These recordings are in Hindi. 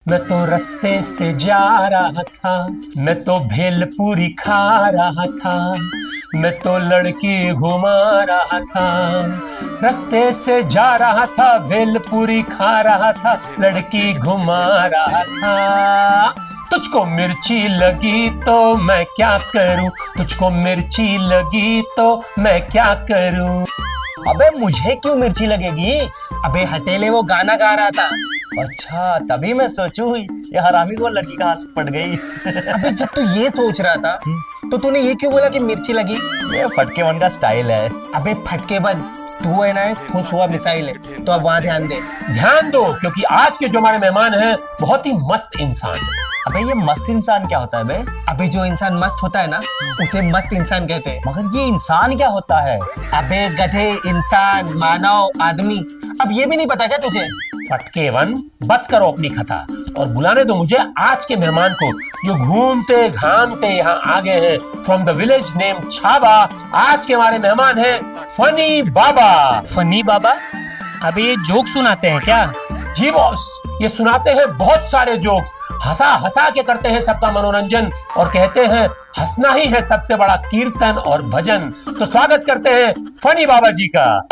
मैं तो रास्ते से जा रहा था, मैं तो भेलपूरी खा रहा था, मैं तो लड़की घुमा रहा था, रास्ते से जा रहा था, भेलपूरी खा रहा था, लड़की घुमा रहा था। तुझको मिर्ची लगी तो मैं क्या करूं, तुझको मिर्ची लगी तो मैं क्या करूं। अबे मुझे क्यों मिर्ची लगेगी? अबे हटेले वो गाना गा रहा था। अच्छा तभी मैं सोचूं ये हरामी को लड़की कहाँ से पड़ गई। अबे जब तू ये सोच रहा था तो तूने ये क्यों बोला कि मिर्ची लगी? ये फटके वन का स्टाइल है। अबे फटके बन, तू है ना एक खुश हुआ मिसाइल है, तो अब वहां ध्यान दे। ध्यान दो, क्योंकि आज के जो हमारे मेहमान हैं बहुत ही मस्त इंसान है। अबे ये मस्त इंसान क्या होता है बे? अबे जो इंसान मस्त होता है ना उसे मस्त इंसान कहते हैं। मगर ये इंसान क्या होता है? अबे गधे, इंसान, मानव, आदमी, अब ये भी नहीं पता क्या तुझे? फटके वन, बस करो अपनी कथा और बुलाने दो मुझे आज के मेहमान को, जो घूमते घामते यहाँ आ गए हैं फ्रॉम द विलेज नेम छाबा। आज के हमारे मेहमान हैं फनी बाबा। फनी बाबा? अबे ये जोक सुनाते हैं क्या? जी बॉस, ये सुनाते हैं बहुत सारे जोक्स, हंसा हंसा के करते हैं सबका मनोरंजन और कहते हैं हंसना ही है सबसे बड़ा कीर्तन और भजन। तो स्वागत करते हैं फनी बाबा जी का।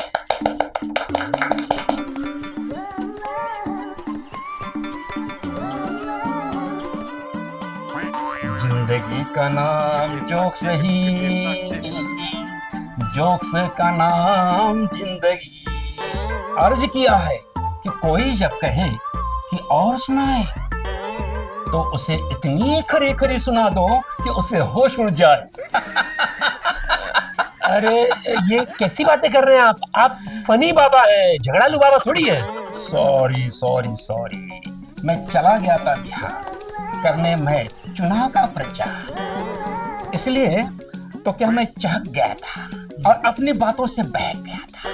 जिंदगी का नाम जोक्स नहीं, जोक्स का नाम जिंदगी। अर्ज किया है कि कोई जब कहे कि और सुनाए तो उसे इतनी खरी खरी सुना दो कि उसे होश उड़ जाए। अरे ये कैसी बातें कर रहे हैं आप फनी बाबा हैं, झगड़ालू बाबा थोड़ी है। सॉरी सॉरी सॉरी, मैं चला गया था बिहार करने में चुनाव का प्रचार, इसलिए तो क्या मैं चहक गया था और अपनी बातों से बहक गया था।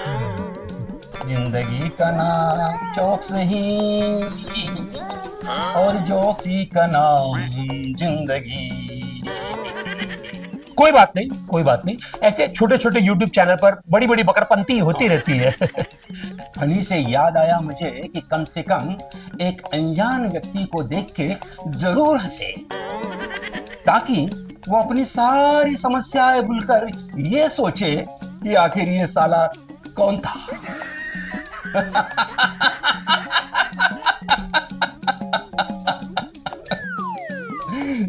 जिंदगी का नाम जोक्स ही और जोक्स ही का नाम जिंदगी। कोई बात नहीं, कोई बात नहीं, ऐसे छोटे छोटे यूट्यूब चैनल पर बड़ी बड़ी बकरपंती होती रहती है। फनी से याद आया मुझे कि कम से कम एक अनजान व्यक्ति को देख के जरूर हंसे, ताकि वो अपनी सारी समस्याएं भूलकर ये सोचे कि आखिर ये साला कौन था।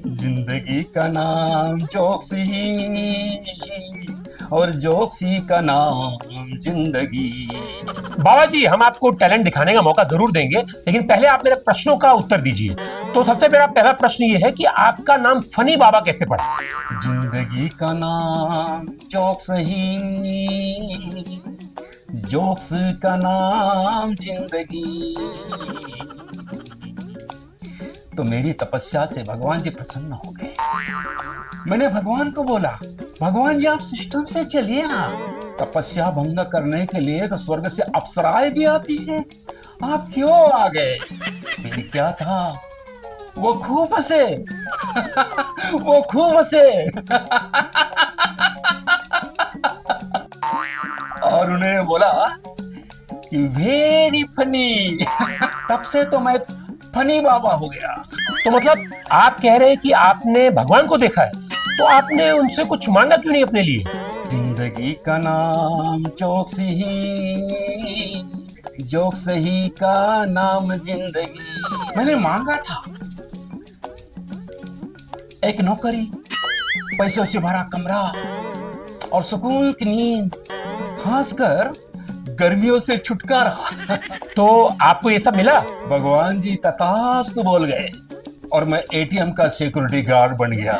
जिंदगी का नाम जोक्स ही और जोक्स ही का नाम जिंदगी। बाबा जी, हम आपको टैलेंट दिखाने का मौका जरूर देंगे, लेकिन पहले आप मेरे प्रश्नों का उत्तर दीजिए। तो सबसे मेरा पहला प्रश्न ये है कि आपका नाम फनी बाबा कैसे पड़ा? जिंदगी का नाम जोक्स ही, जोक्स का नाम जिंदगी। तो मेरी तपस्या से भगवान जी प्रसन्न हो गए। मैंने भगवान को बोला, भगवान जी आप सिस्टम से चलिए ना, तपस्या भंग करने के लिए तो स्वर्ग से अप्सराएं भी आती हैं, आप क्यों आ गए? फिर क्या था, वो खूब हंसे। वो खूब हंसे। और उन्हें बोला कि वेरी फनी। तब से तो मैं फनी बाबा हो गया। तो मतलब आप कह रहे हैं कि आपने भगवान को देखा है, तो आपने उनसे कुछ मांगा क्यों नहीं अपने लिए? जिंदगी का नाम जोक्स ही, जोक्स ही का नाम जिंदगी। मैंने मांगा था एक नौकरी, पैसों से भरा कमरा और सुकून की नींद, खासकर गर्मियों से छुटकारा। तो आपको ये सब मिला? भगवान जी तथास्तु बोल गए और मैं एटीएम का सिक्योरिटी गार्ड बन गया।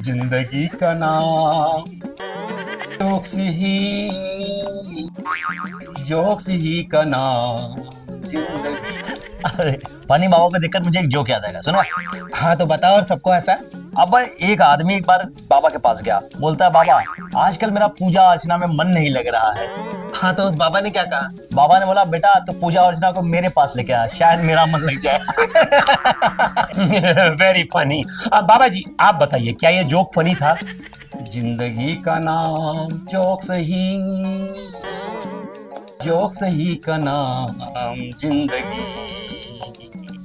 जिंदगी का नाम जोक्स ही, जोक्स ही का नाम जिंदगी। अरे फनी बाबा को देखकर मुझे एक जोक याद आएगा, सुनो। हाँ तो बताओ और सबको ऐसा। अब एक आदमी एक बार बाबा के पास गया, बोलता है बाबा आजकल मेरा पूजा अर्चना में मन नहीं लग रहा है। हाँ तो उस बाबा ने क्या कहा? बाबा ने बोला बेटा तो पूजा अर्चना को मेरे पास लेके आ, शायद मेरा मन लग जाए। Very funny. बाबा जी आप बताइए, क्या ये जोक फनी था? जिंदगी का नाम जोक्स ही, जोक्स ही का नाम जिंदगी।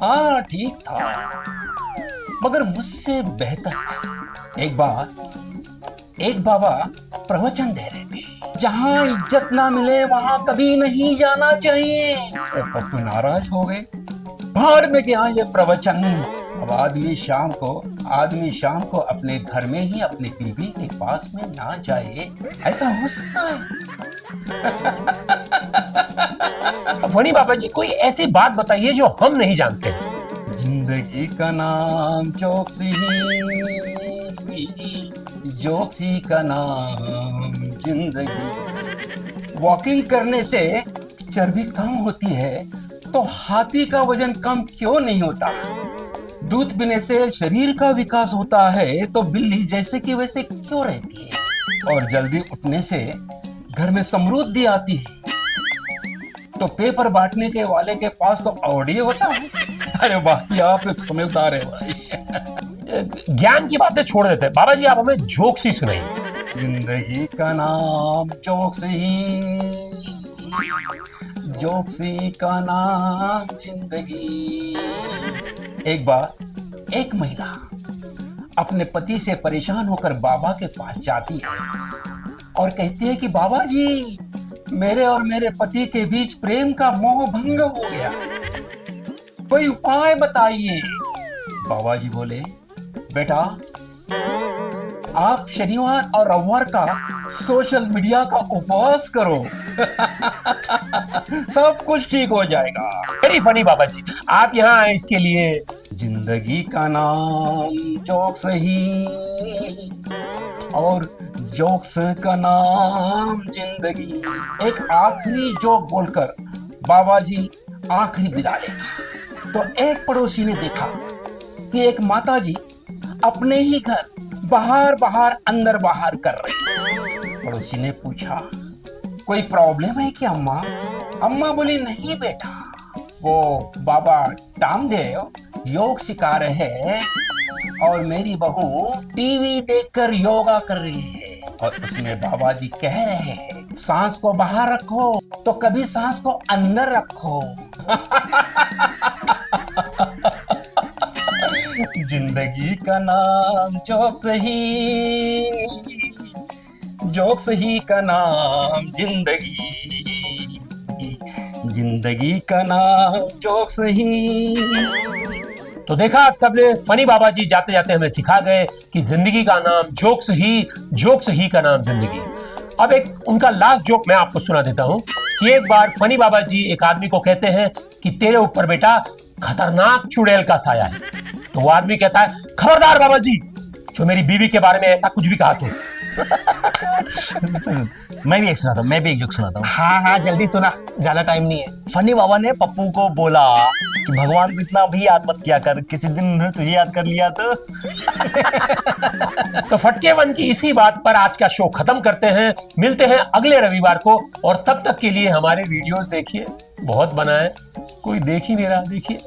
हाँ ठीक था, मगर मुझसे बेहतर। एक बाबा प्रवचन दे रहे थे, जहां इज्जत ना मिले वहां कभी नहीं जाना चाहिए। और तब तो नाराज हो गए, भाड़ में गया ये प्रवचन। अब आदमी शाम को अपने घर में ही अपनी बीवी के पास में ना जाए, ऐसा हो सकता है? फनी बाबा जी, कोई ऐसी बात बताइए जो हम नहीं जानते। जिंदगी का नाम चौकसी का नाम जिंदगी। वॉकिंग करने से चर्बी कम होती है, तो हाथी का वजन कम क्यों नहीं होता? दूध पीने से शरीर का विकास होता है, तो बिल्ली जैसे कि वैसे क्यों रहती है? और जल्दी उठने से घर में समृद्धि आती है, तो पेपर बांटने के वाले के पास तो ऑडियो होता है। अरे बाकी आप एक समझदार है भाई। ज्ञान की बातें छोड़ देते हैं बाबा जी, आप हमें जोक्स ही सुनाइए। जिंदगी का नाम जोक्सी का नाम जिंदगी। एक बार एक महिला अपने पति से परेशान होकर बाबा के पास जाती है और कहती है कि बाबा जी, मेरे और मेरे पति के बीच प्रेम का मोह भंग हो गया, कोई उपाय बताइए। बाबा जी बोले, बेटा आप शनिवार और रविवार का सोशल मीडिया का उपवास करो। सब कुछ ठीक हो जाएगा। वेरी फनी बाबा जी, आप यहाँ आए इसके लिए। जिंदगी का नाम जोक्स ही, और जोक्स का नाम जिंदगी। एक आखिरी जोक बोलकर बाबा जी आखिरी विदा लेगा, तो एक पड़ोसी ने देखा कि एक माता जी अपने ही घर बाहर बाहर अंदर बाहर कर रही। पड़ोसी ने पूछा, कोई प्रॉब्लम है क्या अम्मा? अम्मा बोली, नहीं बेटा, वो बाबा रामदेव योग सिखा रहे हैं और मेरी बहू टीवी देखकर योगा कर रही है, और उसमें बाबा जी कह रहे हैं सांस को बाहर रखो तो कभी सांस को अंदर रखो। जिंदगी का नाम जोक्स ही का नाम जिंदगी। जिंदगी का नाम जोक्स ही। तो देखा आप सबने, फनी बाबा जी जाते जाते हमें सिखा गए कि जिंदगी का नाम जोक्स ही का नाम जिंदगी। अब एक उनका लास्ट जोक मैं आपको सुना देता हूं कि एक बार फनी बाबा जी एक आदमी को कहते हैं कि तेरे ऊपर बेटा खतरनाक चुड़ैल का साया है। तो वो आदमी कहता है, खबरदार बाबा जी, जो मेरी बीवी के बारे में ऐसा कुछ भी कहा तो। मैं भी एक जोक सुनाता हूँ। हाँ जल्दी सुना, ज्यादा टाइम नहीं है। फनी बाबा ने पप्पू को बोला कि भगवान को इतना भी याद मत किया कर, किसी दिन उन्होंने तुझे याद कर लिया तो। तो फटके वन की इसी बात पर आज का शो खत्म करते हैं। मिलते हैं अगले रविवार को, और तब तक के लिए हमारे वीडियोस देखिए, बहुत बनाए, कोई देख ही नहीं रहा, देखिए।